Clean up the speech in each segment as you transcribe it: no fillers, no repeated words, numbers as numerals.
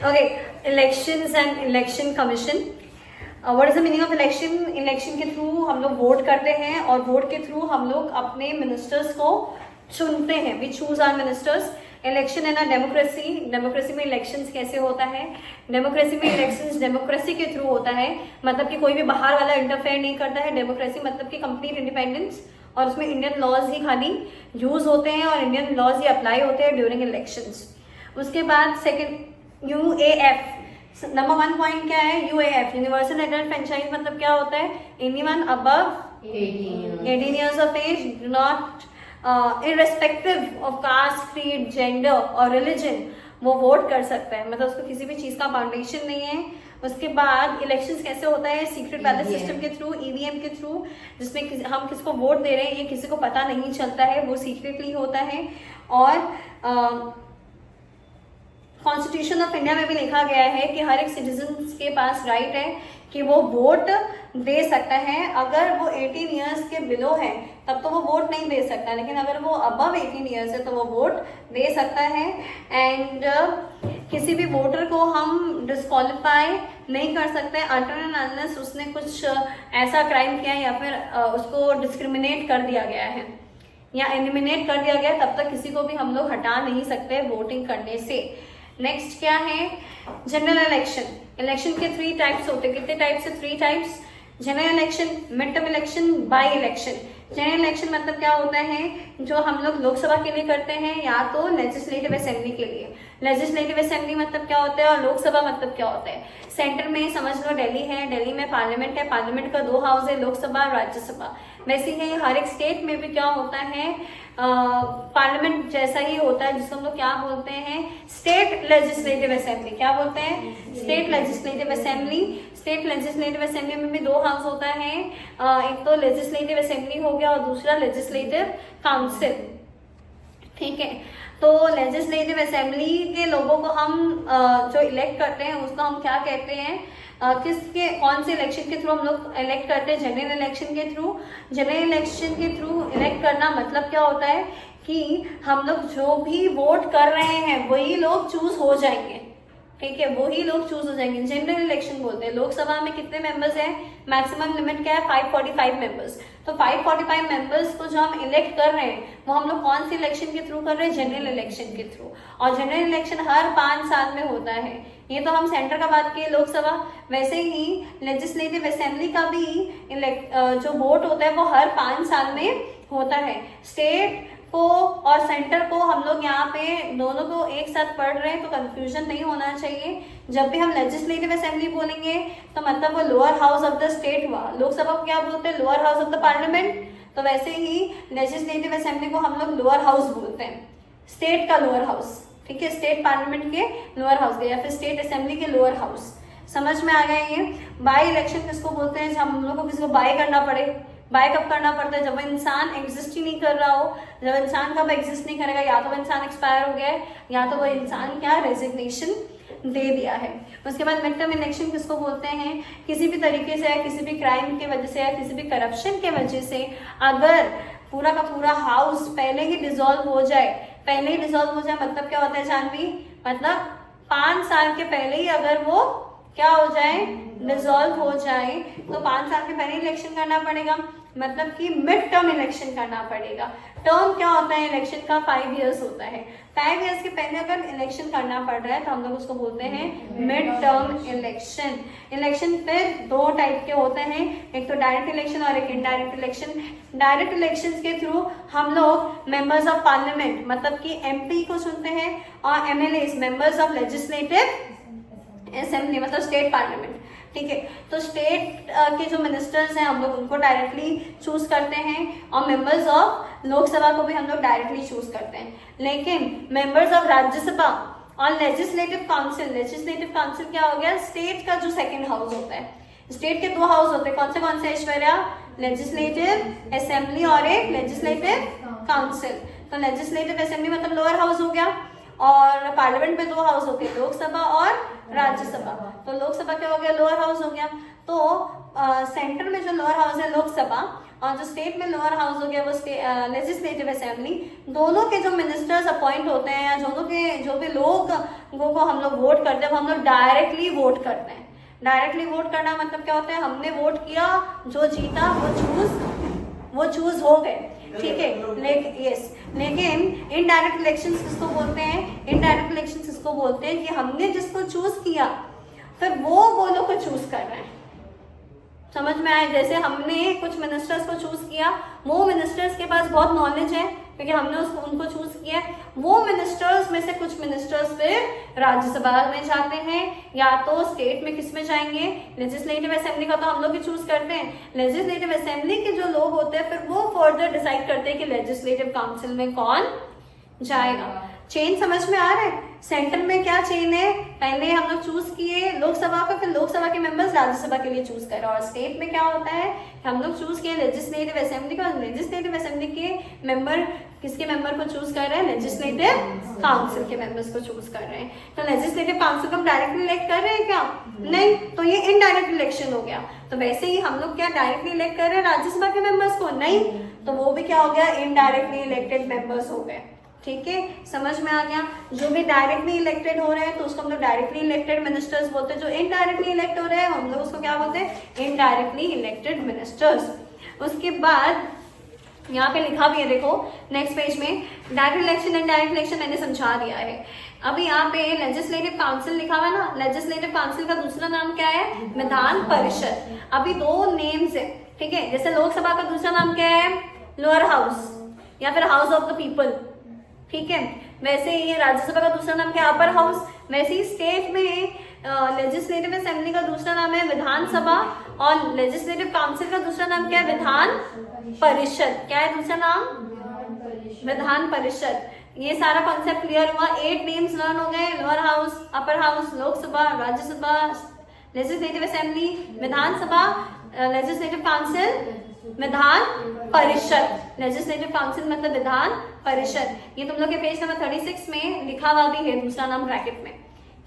Okay, elections and election commission. What is the meaning of election? Election के through हम लोग vote करते हैं और वोट के थ्रू हम लोग अपने मिनिस्टर्स को चुनते हैं। We choose our ministers. Election है ना डेमोक्रेसी। डेमोक्रेसी में इलेक्शंस कैसे होता है? डेमोक्रेसी में इलेक्शंस डेमोक्रेसी के थ्रू होता है, मतलब कि कोई भी बाहर वाला इंटरफेयर नहीं करता है। डेमोक्रेसी मतलब कि कंप्लीट इंडिपेंडेंस, और उसमें इंडियन लॉज ही खाली यूज होते हैं और इंडियन लॉज ही अप्लाई होते हैं ड्यूरिंग इलेक्शंस। उसके बाद सेकंड यूएएफ, नंबर 1 पॉइंट क्या है? यूएएफ यूनिवर्सल एडल्ट फ्रेंचाइज मतलब क्या होता है? Anyone above 18 years of age do not irrespective of caste, creed, gender और religion वो वोट कर सकता है, मतलब उसको किसी भी चीज का फाउंडेशन नहीं है। उसके बाद इलेक्शंस कैसे होता है? सीक्रेट बैलेट सिस्टम के थ्रू, ईवीएम के थ्रू, जिसमें हम किसको वोट दे रहे हैं ये किसी को पता नहीं चलता है, वो सीक्रेटली होता है। और कॉन्स्टिट्यूशन ऑफ इंडिया में भी लिखा गया है कि हर एक सिटीजन के पास राइट है कि वो वोट दे सकता है। अगर वो 18 इयर्स के बिलो है तब तो वो वोट नहीं दे सकता, लेकिन अगर वो अबव 18 इयर्स है तो वो वोट दे सकता है। एंड किसी भी वोटर को हम डिस्क्वालीफाई नहीं कर सकते अनटिल एंड अनलेस उसने कुछ ऐसा क्राइम किया या फिर उसको डिस्क्रिमिनेट कर दिया गया है या एलिमिनेट कर दिया गया, तब तक किसी को भी हम लोग हटा नहीं सकते वोटिंग करने से। नेक्स्ट क्या है? General election. इलेक्शन के 3 टाइप्स होते हैं। कितने टाइप्स है? 3 types. General election, mid term election, by election. General election मतलब क्या होता है? जो हम लोग लोकसभा के लिए करते हैं या तो लेजिस्लेटिव असेंबली के लिए। लेजिस्लेटिव असेंबली मतलब क्या होता है और लोकसभा मतलब क्या होता है? सेंटर में समझ लो दिल्ली है, दिल्ली में पार्लियामेंट है, पार्लियामेंट का 2 हाउस है, लोकसभा और राज्यसभा। वैसे ही हर एक स्टेट में भी क्या होता है? पार्लियामेंट जैसा ही होता है, जिसको हम लोग क्या बोलते हैं? State legislative assembly. क्या बोलते हैं? State legislative assembly. State legislative assembly में भी 2 हाउस होता है, एक तो लेजिस्लेटिव असेंबली हो गया और दूसरा लेजिस्लेटिव काउंसिल। ठीक है, तो लेजिस्लेटिव असेंबली के लोगों को हम जो इलेक्ट करते हैं उसको हम क्या कहते हैं? किसके कौन से इलेक्शन के थ्रू हम लोग इलेक्ट करते हैं? जनरल इलेक्शन के थ्रू। जनरल इलेक्शन के थ्रू इलेक्ट करना मतलब क्या होता है कि हम लोग जो भी वोट कर रहे हैं वही लोग चूज हो जाएंगे। ठीक है, वही लोग चूज हो जाएंगे। जनरल इलेक्शन बोलते हैं। लोकसभा में कितने मेंबर्स हैं? मैक्सिमम लिमिट क्या है? 545 मेंबर्स। तो 545 मेंबर्स को जो हम इलेक्ट कर रहे हैं वो हम लोग कौन सी इलेक्शन के थ्रू कर रहे हैं? जनरल इलेक्शन के थ्रू। और जनरल इलेक्शन हर 5 साल में होता है। ये तो हम सेंटर का बात किए, लोकसभा। वैसे ही लेजिस्लेटिव असेंबली का भी जो वोट होता है वो हर 5 साल में होता है। स्टेट को और सेंटर को हम लोग यहाँ पे दोनों को एक साथ पढ़ रहे हैं तो कंफ्यूजन नहीं होना चाहिए। जब भी हम लेजिस्लेटिव असेंबली बोलेंगे तो मतलब वो lower house of the state हुआ। लोकसभा को क्या बोलते हैं? Lower house of the parliament. तो वैसे ही लेजिस्लेटिव असेंबली को हम लोग लोअर हाउस बोलते हैं, स्टेट का लोअर हाउस। ठीक है, स्टेट पार्लियामेंट के लोअर हाउस के या फिर स्टेट असेंबली के लोअर हाउस। समझ में आ गया ये? बाई इलेक्शन किसको बोलते हैं? जब हम लोग को किसी को बाय करना पड़े। बाय कब करना पड़ता है? जब वो इंसान एग्जिस्ट ही नहीं कर रहा हो। जब इंसान कब एग्जिस्ट नहीं करेगा? या तो वो इंसान एक्सपायर हो गया है या तो वो इंसान क्या रेजिग्नेशन दे दिया है। उसके बाद मिड टर्म इलेक्शन किसको बोलते हैं? किसी भी तरीके से, किसी भी क्राइम की वजह से या किसी भी करप्शन के वजह से अगर पूरा का पूरा हाउस पहले ही डिसॉल्व हो जाए, पहले ही डिसॉल्व हो जाए मतलब क्या होता है जानवी? मतलब 5 साल के पहले ही अगर वो क्या हो जाए? डिसॉल्व हो जाए, तो 5 साल के पहले इलेक्शन करना पड़ेगा, मतलब कि मिड टर्म इलेक्शन करना पड़ेगा। टर्म क्या होता है इलेक्शन का? 5 इयर्स होता है। 5 इयर्स के पहले अगर इलेक्शन करना पड़ रहा है तो हम लोग उसको बोलते हैं मिड टर्म इलेक्शन। इलेक्शन फिर 2 टाइप के होते हैं, एक तो डायरेक्ट इलेक्शन और एक इनडायरेक्ट इलेक्शन। डायरेक्ट इलेक्शन के थ्रू हम लोग मेंबर्स ऑफ पार्लियामेंट मतलब कि एमपी को चुनते हैं और MLA members of legislative assembly मतलब स्टेट पार्लियामेंट। ठीक है, तो स्टेट के जो मिनिस्टर्स हैं हम लोग उनको डायरेक्टली चूज करते हैं और मेंबर्स ऑफ लोकसभा को भी हम लोग डायरेक्टली चूज करते हैं। लेकिन मेंबर्स ऑफ राज्यसभा और लेजिस्लेटिव काउंसिल क्या हो गया? स्टेट का जो सेकंड हाउस होता है। स्टेट के 2 हाउस होते हैं, कौन से ऐश्वर्या? लेजिस्लेटिव असेंबली और एक लेजिस्लेटिव काउंसिल। तो लेजिस्लेटिव असेंबली मतलब लोअर हाउस हो गया और पार्लियामेंट में 2 हाउस होते हैं, लोकसभा और राज्यसभा। तो लोकसभा क्या हो गया? लोअर हाउस हो गया। तो सेंटर में जो लोअर हाउस है लोकसभा और जो स्टेट में लोअर हाउस हो गया वो लेजिस्लेटिव असेंबली, दोनों के जो मिनिस्टर्स अपॉइंट होते हैं या दोनों के जो भी लोगों को हम लोग वोट करते हैं वो हम लोग डायरेक्टली वोट करते हैं। डायरेक्टली वोट करना मतलब क्या होता है, हमने वोट किया, जो जीता वो चूज हो गए, ठीक है। लेकिन इनडायरेक्ट इलेक्शंस किसको बोलते हैं? इनडायरेक्ट इलेक्शंस किसको बोलते हैं कि हमने जिसको चूज किया फिर वो लोग को चूज कर रहे हैं। समझ में आए? जैसे हमने कुछ मिनिस्टर्स को चूज किया, वो मिनिस्टर्स के पास बहुत नॉलेज है क्योंकि हमने उनको चूज किया, वो मिनिस्टर्स में से कुछ मिनिस्टर्स फिर राज्यसभा में जाते हैं या तो स्टेट में किस में जाएंगे, लेजिस्लेटिव असेंबली का तो हम लोग ही चूज करते हैं। लेजिस्लेटिव असेंबली के जो लोग होते हैं फिर वो फर्दर डिसाइड करते हैं कि लेजिस्लेटिव काउंसिल में कौन जाएगा। चेन समझ में आ रहा है? सेंटर में क्या चेन है, पहले हम लोग चूज किए लोकसभा को, फिर लोकसभा के मेंबर्स राज्यसभा के लिए चूज कर, और स्टेट में क्या होता है हम लोग चूज किए लेजिस्लेटिव असेंबली को, लेजिस्लेटिव असेंबली के मेंबर किसके मेंबर को चूज कर रहे हैं? लेजिस्लेटिव काउंसिल के मेंबर्स को चूज कर रहे हैं। तो लेजिस्लेटिव काउंसिल को हम डायरेक्टली इलेक्ट कर रहे हैं क्या? नहीं, तो ये इनडायरेक्ट इलेक्शन हो गया। तो वैसे ही हम लोग क्या डायरेक्टली इलेक्ट कर रहे हैं राज्यसभा के मेंबर्स को? नहीं, तो वो भी क्या हो गया? इनडायरेक्टली इलेक्टेड मेंबर्स हो गए। ठीक है, समझ में आ गया? जो भी डायरेक्टली इलेक्टेड हो रहे हैं तो उसको हम लोग डायरेक्टली इलेक्टेड मिनिस्टर्स बोलते हैं, जो इनडायरेक्टली इलेक्ट हो रहे हैं हम लोग उसको क्या बोलते हैं? Indirectly elected ministers. उसके बाद यहाँ पे लिखा भी है, देखो नेक्स्ट पेज में, direct election and direct election मैंने समझा दिया है। अभी यहाँ पे लेजिस्लेटिव काउंसिल लिखा हुआ है ना, लेजिस्लेटिव काउंसिल का दूसरा नाम क्या है? विधान परिषद। अभी दो नेम्स है, ठीक है। जैसे लोकसभा का दूसरा नाम क्या है? लोअर हाउस या फिर हाउस ऑफ द पीपल, ठीक है। वैसे ही राज्यसभा का दूसरा नाम क्या है? Upper house. वैसे ही स्टेट में लेजिस्लेटिव असेंबली का दूसरा नाम है विधानसभा और लेजिस्लेटिव काउंसिल का दूसरा नाम क्या है? विधान परिषद। क्या है दूसरा नाम? विधान परिषद। ये सारा कॉन्सेप्ट क्लियर हुआ? 8 नेम्स लर्न हो गए, lower house, upper house, Lok Sabha, Rajya Sabha, legislative assembly, Vidhan Sabha, legislative council, Vidhan Parishad. Legislative council मतलब विधान परिषद। ये तुम लोग के पेज नंबर 36 में लिखा हुआ भी है दूसरा नाम ब्रैकेट में,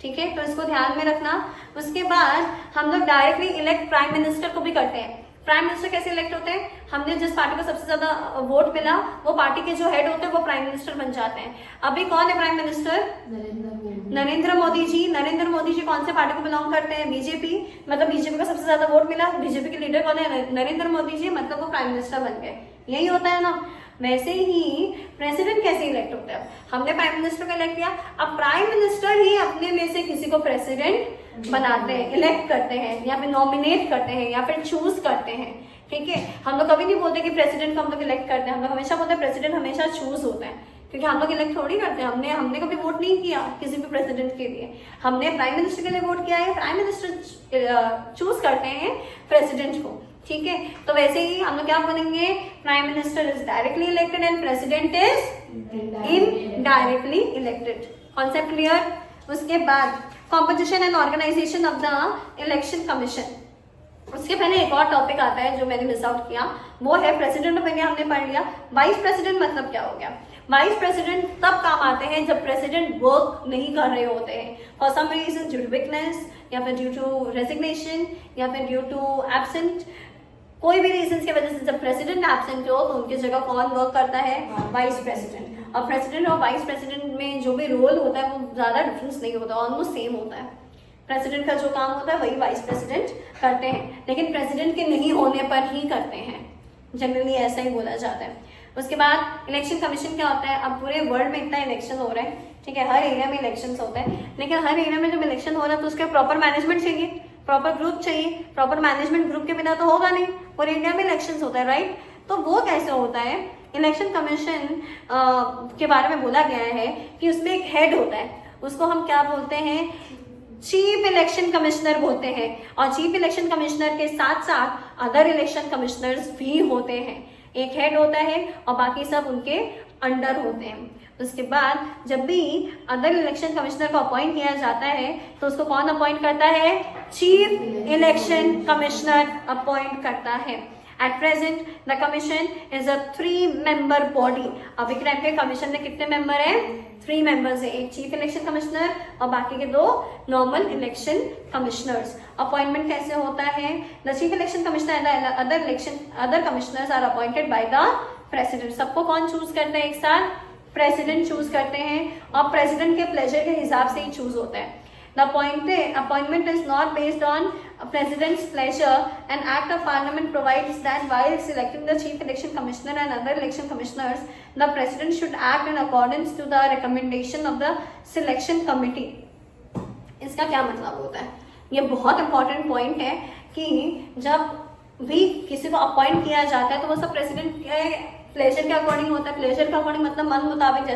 ठीक है, तो इसको ध्यान में रखना। उसके बाद हम लोग डायरेक्टली इलेक्ट प्राइम मिनिस्टर को भी करते हैं। प्राइम मिनिस्टर कैसे इलेक्ट होते हैं? हमने जिस पार्टी को सबसे ज्यादा वोट मिला वो पार्टी के जो हेड होते हैं वो प्राइम मिनिस्टर बन जाते हैं। अभी कौन है प्राइम मिनिस्टर? नरेंद्र मोदी जी। नरेंद्र मोदी जी कौन से पार्टी को बिलोंग करते हैं? बीजेपी। मतलब बीजेपी को सबसे ज्यादा वोट मिला, बीजेपी के लीडर कौन है? नरेंद्र मोदी जी, मतलब वो प्राइम मिनिस्टर बन गए। यही होता है ना। वैसे ही प्रेसिडेंट कैसे इलेक्ट होता है? हमने प्राइम मिनिस्टर को इलेक्ट किया, अब प्राइम मिनिस्टर ही अपने में से किसी को प्रेसिडेंट बनाते हैं, इलेक्ट करते हैं या फिर नॉमिनेट करते हैं या फिर चूज करते हैं, ठीक है। हम लोग कभी नहीं बोलते कि प्रेसिडेंट को हम लोग इलेक्ट करते हैं, हम लोग हमेशा बोलते हैं प्रेसिडेंट हमेशा चूज होता है, क्योंकि हम लोग इलेक्ट थोड़ी करते हैं। हमने कभी वोट नहीं किया किसी भी प्रेसिडेंट के लिए, हमने प्राइम मिनिस्टर के लिए वोट किया है, प्राइम मिनिस्टर चूज करते हैं प्रेसिडेंट को, ठीक है। तो वैसे ही हम लोग क्या बोलेंगे? Prime minister is directly elected and president is indirectly elected. Concept clear? उसके बाद composition and organization of the election commission. उसके पहले एक और टॉपिक आता है जो मैंने मिस आउट किया, वो है प्रेसिडेंट ऑफ इंडिया। हमने पढ़ लिया। वाइस प्रेसिडेंट मतलब क्या हो गया? वाइस प्रेसिडेंट तब काम आते हैं जब प्रेसिडेंट वर्क नहीं कर रहे होते हैं, for some reason, due to weakness या फिर ड्यू टू रेजिग्नेशन या फिर ड्यू टू एब्सेंट, कोई भी रीजन की वजह से जब प्रेसिडेंट एब्सेंट हो तो उनकी जगह कौन वर्क करता है? Vice president. और प्रेसिडेंट और वाइस प्रेसिडेंट में जो भी रोल होता है वो ज्यादा डिफरेंस नहीं होता, ऑलमोस्ट सेम होता है। प्रेसिडेंट का जो काम होता है वही वाइस प्रेसिडेंट करते हैं, लेकिन प्रेसिडेंट के नहीं होने पर ही करते हैं, जनरली ऐसा ही बोला जाता है। उसके बाद इलेक्शन कमीशन क्या होता है? अब पूरे वर्ल्ड में इतना इलेक्शन हो रहा है, ठीक है, हर एरिया में इलेक्शन होता है, लेकिन हर एरिया में जब इलेक्शन हो रहा है तो उसका प्रॉपर मैनेजमेंट चाहिए, प्रॉपर ग्रुप चाहिए। प्रॉपर मैनेजमेंट ग्रुप के बिना तो होगा नहीं, पूरे इंडिया में इलेक्शन होता है, राइट। तो वो कैसे होता है? इलेक्शन कमीशन के बारे में बोला गया है कि उसमें एक हेड होता है, उसको हम क्या बोलते हैं? चीफ इलेक्शन कमिश्नर बोलते हैं। और चीफ इलेक्शन कमिश्नर के साथ साथ अदर इलेक्शन कमिश्नर्स भी होते हैं। एक हेड होता है और बाकी सब उनके अंडर होते हैं। उसके बाद जब भी अदर इलेक्शन कमिश्नर को अपॉइंट किया जाता है तो उसको कौन अपॉइंट करता है? चीफ इलेक्शन कमिश्नर अपॉइंट करता है। At present the commission is a 3-member body. अभी के टाइम पे कमीशन में कितने मेंबर हैं? 3 members है, एक चीफ इलेक्शन कमिश्नर और बाकी के 2 नॉर्मल इलेक्शन कमिश्नर्स। अपॉइंटमेंट कैसे होता है? The chief election commissioner and other commissioners are appointed by the president. सबको कौन चूज करते हैं एक साथ? प्रेसिडेंट चूज करते हैं, और प्रेसिडेंट के प्लेजर के हिसाब से ही चूज होता है। The appointment is not based on a president's pleasure. An act of parliament provides that while selecting the chief election commissioner and other election commissioners, the president should act in accordance to the recommendation of the selection committee. इसका क्या मतलब होता है? ये बहुत important point है कि जब भी किसी को अपॉइंट किया जाता है तो वो सब प्रेसिडेंट के प्लेजर के अकॉर्डिंग होता है। प्लेजर के अकॉर्डिंग मतलब मन मुताबिक,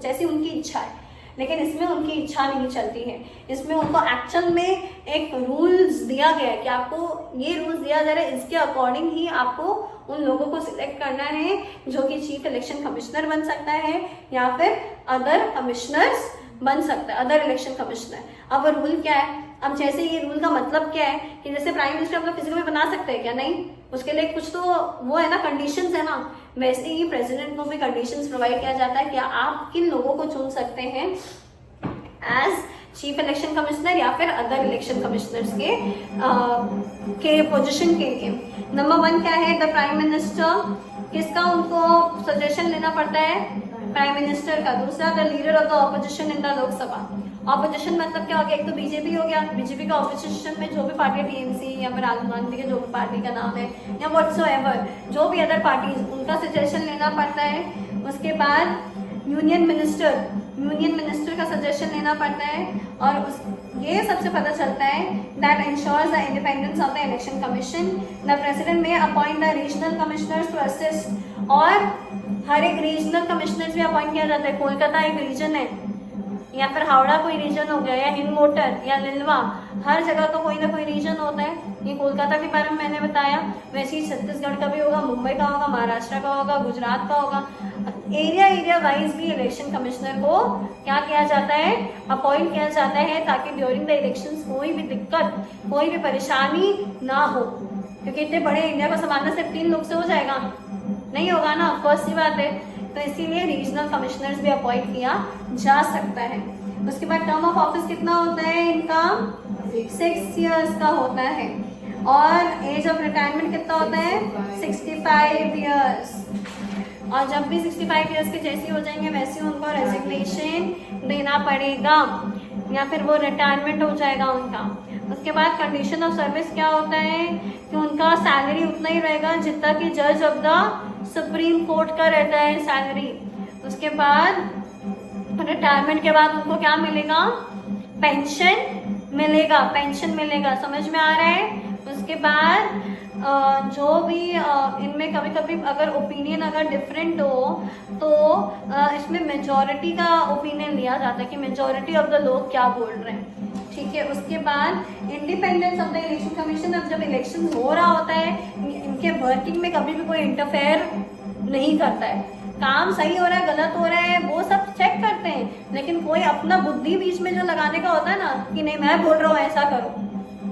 जैसी उनकी इच्छा है। लेकिन इसमें उनकी इच्छा नहीं चलती है, इसमें उनको एक्चुअल में एक रूल्स दिया गया है कि आपको ये रूल्स दिया जा रहा है, इसके अकॉर्डिंग ही आपको उन लोगों को सिलेक्ट करना है जो कि चीफ इलेक्शन कमिश्नर बन सकता है या फिर अदर कमिश्नर्स बन सकता है, अदर इलेक्शन कमिश्नर। अब रूल क्या है? अब जैसे ये रूल का मतलब क्या है कि जैसे प्राइम मिनिस्टर हम लोग किसी को भी बना सकते हैं क्या? नहीं, उसके लिए कुछ तो वो है ना, कंडीशंस है ना। वैसे ही प्रेसिडेंट को भी कंडीशंस प्रोवाइड किया जाता है कि आप किन लोगों को चुन सकते हैं एज चीफ इलेक्शन कमिश्नर या फिर अदर इलेक्शन कमिश्नर्स के पोजीशन के लिए। नंबर 1 क्या है? The prime minister. किसका उनको सजेशन लेना पड़ता है? प्राइम मिनिस्टर का। दूसरा, the leader of the opposition in the Lok Sabha. Opposition मतलब क्या हो गया? एक तो बीजेपी हो गया, बीजेपी का ऑपोजिशन में जो भी पार्टी, टीएमसी या फिर राहुल गांधी के जो भी पार्टी का नाम है या व्हाटसोएवर, जो भी अदर पार्टी, उनका सजेशन लेना पड़ता है। उसके बाद यूनियन मिनिस्टर का सजेशन लेना पड़ता है, और ये सबसे पता चलता है that ensures the independence of the election commission. The president may appoint the regional commissioners to assist, और हर एक रीजनल कमिश्नर्स भी अपॉइंट किया जाता है। कोलकाता एक रीजन है, या फिर हावड़ा कोई रीजन हो गया, या हिंद मोटर या लिलवा, हर जगह तो कोई ना कोई रीजन होता है। ये कोलकाता के बारे में मैंने बताया, वैसे ही छत्तीसगढ़ का भी होगा, मुंबई का होगा, महाराष्ट्र का होगा, गुजरात का होगा। एरिया वाइज भी इलेक्शन कमिश्नर को क्या किया जाता है? अपॉइंट किया जाता है, ताकि ड्यूरिंग द इलेक्शंस कोई भी दिक्कत, कोई भी परेशानी ना हो। क्योंकि इतने बड़े इंडिया को संभालना सिर्फ 3 लोग से हो जाएगा? नहीं होगा ना, ऑफकोर्स सी बात है। तो इसीलिए रीजनल कमिश्नर्स भी अपॉइंट किया जा सकता है। उसके बाद टर्म ऑफ ऑफिस कितना होता है इनका? 6 years का होता है, और एज ऑफ रिटायरमेंट कितना होता है? 65 years। और जब भी 65 years के जैसे हो जाएंगे वैसे उनको रेजिग्नेशन देना पड़ेगा, या फिर वो रिटायरमेंट हो जाएगा उनका। उसके बाद कंडीशन ऑफ सर्विस क्या होता है कि उनका सैलरी उतना ही रहेगा जितना कि जज ऑफ द सुप्रीम कोर्ट का रहता है सैलरी। उसके बाद रिटायरमेंट के बाद उनको क्या मिलेगा? पेंशन मिलेगा। समझ में आ रहा है? उसके बाद जो भी इनमें कभी कभी अगर ओपिनियन अगर डिफरेंट हो तो इसमें मेजॉरिटी का ओपिनियन लिया जाता है कि मेजॉरिटी ऑफ द लोग क्या बोल रहे हैं। ठीक है। उसके बाद independence of the election commission. अब जब इलेक्शन हो रहा होता है, इनके वर्किंग में कभी भी कोई इंटरफेयर नहीं करता है। काम सही हो रहा है, गलत हो रहा है, वो सब चेक करते हैं, लेकिन कोई अपना बुद्धि बीच में जो लगाने का होता है ना कि नहीं मैं बोल रहा हूँ ऐसा करो,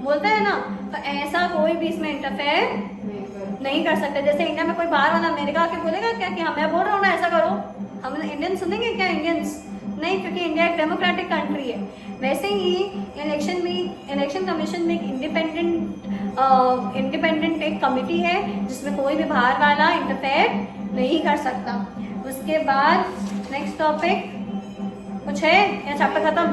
बोलते हैं ना, तो ऐसा कोई भी इसमें इंटरफेयर नहीं कर सकता। जैसे इंडिया में कोई बाहर वाला अमेरिका आके बोलेगा क्या कि हाँ मैं बोल रहा हूँ ना ऐसा करो, हम इंडियन सुनेंगे क्या? इंडियंस नहीं, क्योंकि इंडिया एक डेमोक्रेटिक कंट्री है। वैसे ही इलेक्शन कमीशन में एक इंडिपेंडेंट एक कमिटी है जिसमें कोई भी बाहर वाला इंटरफेयर नहीं कर सकता। उसके बाद नेक्स्ट टॉपिक कुछ है या चैप्टर खत्म?